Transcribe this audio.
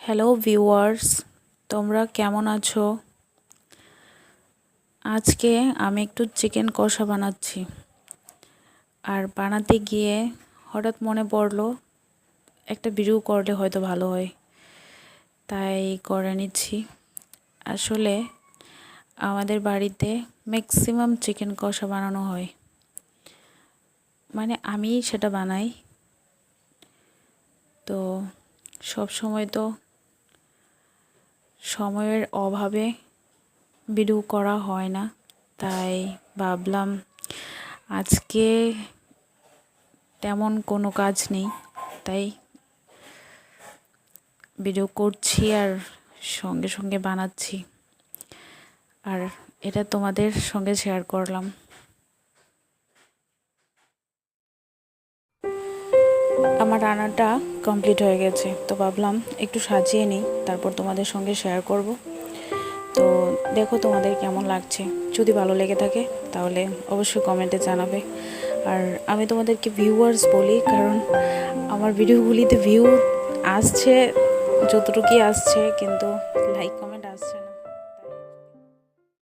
Hello viewers, তোমরা কেমন আছো? আজকে আমি একটু চিকেন কষা বানাচ্ছি। আর বানাতে গিয়ে হঠাৎ মনে পড়লো একটা ভিডিও করলে হয়তো ভালো হয়, তাই করে নিচ্ছি। আসলে আমাদের বাড়িতে ম্যাক্সিমাম চিকেন কষা বানানো হয়, মানে আমি সেটা বানাই। তো সব সময় তো সময়ের অভাবে ভিডিও করা হয় না, তাই ভাবলাম আজকে তেমন কোনো কাজ নেই, তাই ভিডিও করছি আর সঙ্গে সঙ্গে বানাচ্ছি, আর এটা তোমাদের সঙ্গে শেয়ার করলাম। আমার রান্নাটা কমপ্লিট হয়ে গেছে, তো ভাবলাম একটু সাজিয়ে নিই, তারপর তোমাদের সঙ্গে শেয়ার করব। তো দেখো তোমাদের কেমন লাগছে, যদি ভালো লেগে থাকে তাহলে অবশ্যই কমেন্টে জানাবে। আর আমি তোমাদেরকে ভিউয়ার্স বলি, কারণ আমার ভিডিওগুলিতে ভিউ আসছে যতটুকুই আসছে, কিন্তু লাইক